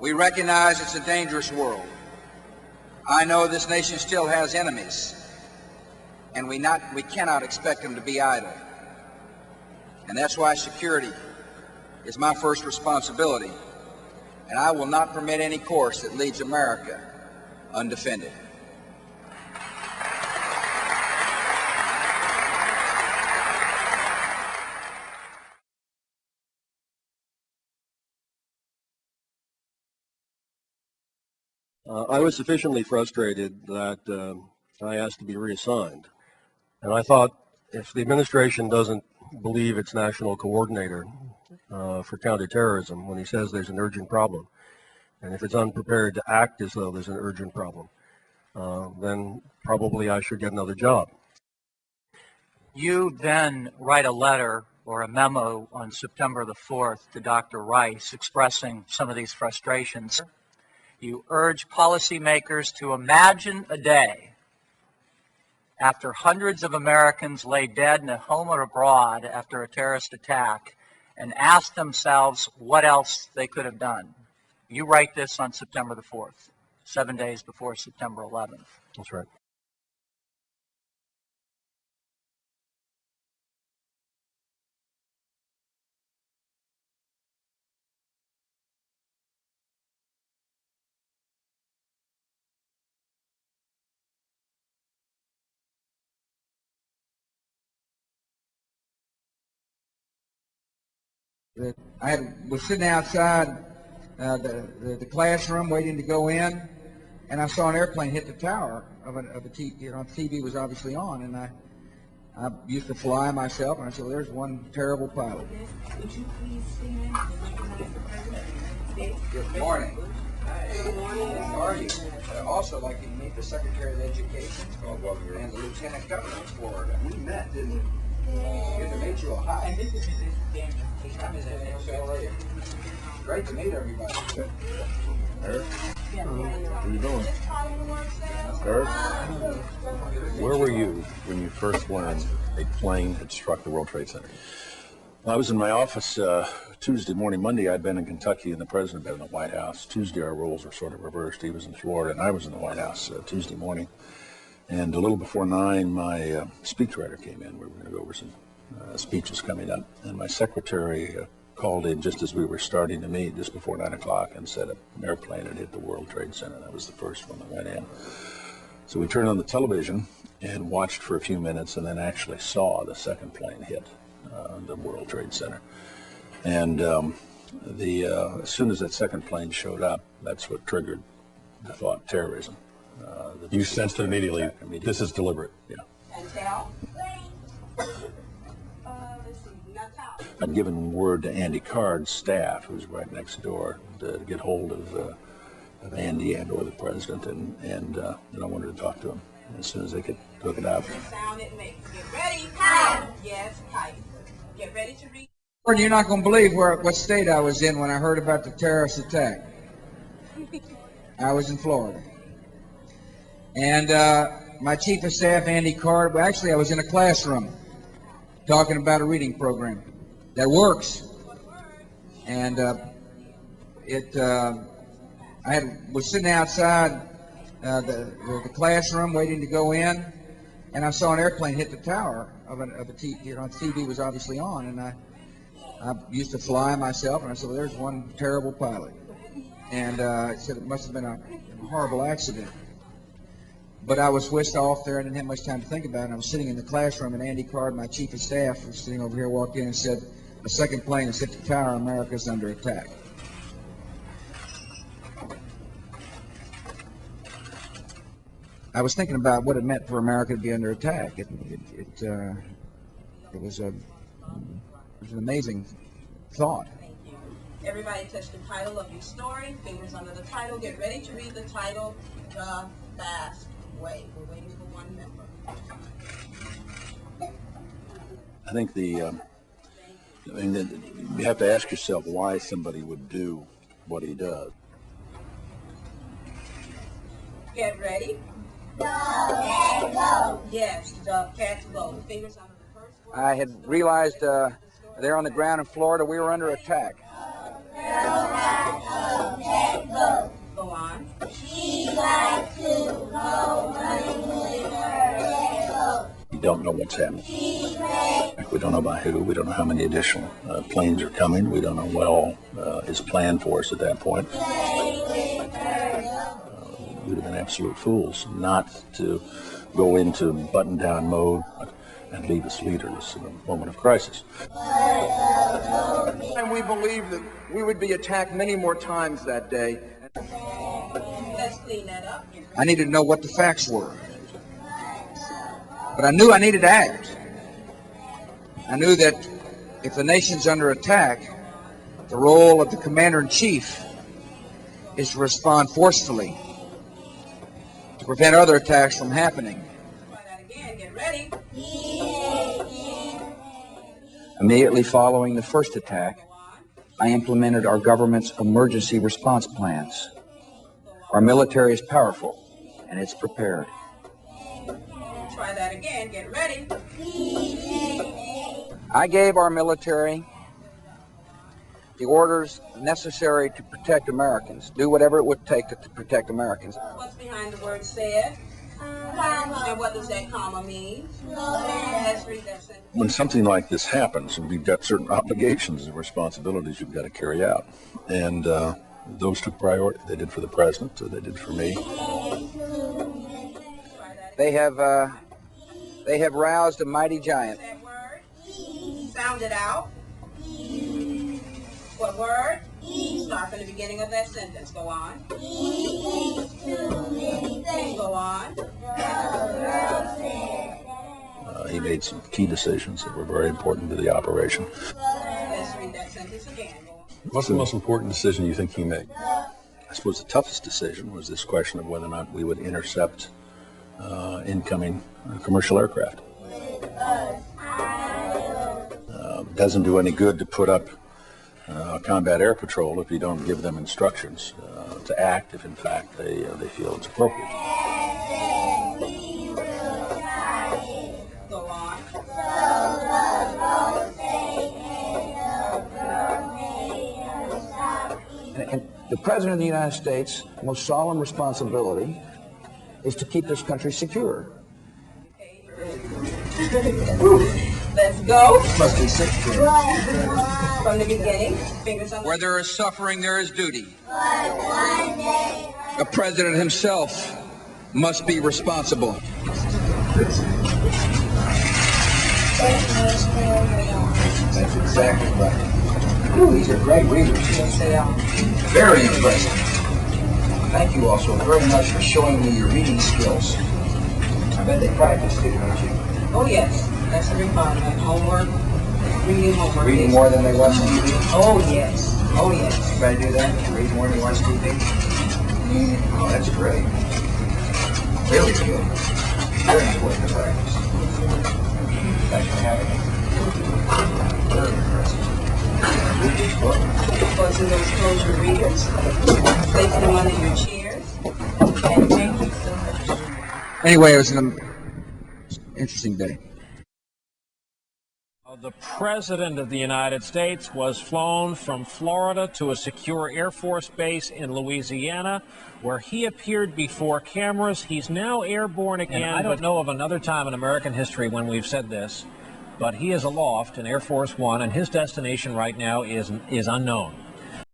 We recognize it's a dangerous world. I know this nation still has enemies, and we cannot expect them to be idle. And that's why security is my first responsibility, and I will not permit any course that leaves America undefended. I was sufficiently frustrated that I asked to be reassigned. And I thought, if the administration doesn't believe its national coordinator for counterterrorism when he says there's an urgent problem, and if it's unprepared to act as though there's an urgent problem, then probably I should get another job. You then write a letter or a memo on September the 4th to Dr. Rice expressing some of these frustrations. You urge policymakers to imagine a day after hundreds of Americans lay dead in a home or abroad after a terrorist attack and ask themselves what else they could have done. You write this on September the 4th, 7 days before September 11th. That's right. I was sitting outside the classroom waiting to go in, and I saw an airplane hit the tower of a TV was obviously on, and I used to fly myself, and I said, well, there's one terrible pilot. Would you please stand and recognize the President? Good morning. Good morning. How are you? I'd also like to meet the Secretary of Education and the Lieutenant Governor of Florida. We met, didn't we? Good to meet you all. Hi. And this is Mrs. Daniels. Great to meet everybody. Good. Eric, what are you doing? Eric, where were you when you first learned a plane had struck the World Trade Center? I was in my office Tuesday morning. Monday, I'd been in Kentucky, and the president had been in the White House. Tuesday, our roles were sort of reversed. He was in Florida, and I was in the White House Tuesday morning. And a little before 9, my speechwriter came in. We were going to go over some speeches coming up. And my secretary called in just as we were starting to meet, just before 9 o'clock, and said an airplane had hit the World Trade Center. That was the first one that went in. So we turned on the television and watched for a few minutes, and then actually saw the second plane hit the World Trade Center. And as soon as that second plane showed up, that's what triggered the thought terrorism. You sensed it immediately. This is deliberate. Yeah. And tell. I'd given word to Andy Card's staff, who's right next door, to get hold of Andy and or the president, and I wanted to talk to him as soon as they could hook it up. The sound it makes. Get ready. Tight. Yes, tight. Get ready to read. You're not going to believe what state I was in when I heard about the terrorist attack. I was in Florida. And my chief of staff, Andy Card, well, actually I was in a classroom talking about a reading program that works. And was sitting outside the classroom waiting to go in, and I saw an airplane hit the tower of a TV. TV was obviously on, and I used to fly myself, and I said, well, there's one terrible pilot. And I said it must have been a horrible accident. But I was whisked off there. I didn't have much time to think about it. I was sitting in the classroom, and Andy Card, my chief of staff, was sitting over here, walked in and said, a second plane has hit the tower. America's under attack. I was thinking about what it meant for America to be under attack. It was an amazing thought. Thank you. Everybody touch the title of your story. Fingers under the title. Get ready to read the title, The Fast Way. We're waiting for one member. I think you have to ask yourself why somebody would do what he does. Get ready. Go. Yes, the cats go. Fingers under the first word. I had realized there on the ground in Florida we were under attack. Go. don't know what's happening. We don't know by who. We don't know how many additional planes are coming. We don't know what all is planned for us at that point. We'd have been absolute fools not to go into button-down mode and leave us leaderless in a moment of crisis. And we believed that we would be attacked many more times that day. Let's clean that up. I needed to know what the facts were. But I knew I needed to act. I knew that if the nation's under attack, the role of the commander-in-chief is to respond forcefully to prevent other attacks from happening. Try that again. Get ready. Immediately following the first attack, Go on. I implemented our government's emergency response plans. Our military is powerful, and it's prepared. Try that again. Get ready. I gave our military the orders necessary to protect Americans, do whatever it would take to protect Americans. What's behind the word said? And what does that comma mean? Let's read that sentence. When something like this happens, and we've got certain obligations and responsibilities you've got to carry out, and those took priority. They did for the president, they did for me. They have roused a mighty giant. That word. Sound it out. What word? Start from the beginning of that sentence. Go on. Go on. He made some key decisions that were very important to the operation. Let's read that sentence again. Go on. What's the most important decision you think he made? I suppose the toughest decision was this question of whether or not we would intercept incoming commercial aircraft. Doesn't do any good to put up combat air patrol if you don't give them instructions to act if in fact they feel it's appropriate. Go on. And the President of the United States' most solemn responsibility is to keep this country secure. Let's go. Must be sick. From the beginning. Fingers on the... Where there is suffering, there is duty. The President himself must be responsible. That's exactly right. Ooh, these are great readers. Yes, they are. Very impressive. Thank you also very much for showing me your reading skills. I bet they practiced it, don't you? Oh, yes. That's the requirement. Homework. Reading homework. Reading more than they watch on TV? Oh, yes. Oh, yes. Everybody do that? Read more than you watch TV? Oh, that's great. Really good. Very important to practice. Thanks for having me. Very impressive. Read this book. Close those closure readers. Place them under your chairs. And thank you so much. Anyway, it was an interesting day. The President of the United States was flown from Florida to a secure Air Force base in Louisiana, where he appeared before cameras. He's now airborne again. And I don't know of another time in American history when we've said this, but he is aloft in Air Force One, and his destination right now is unknown.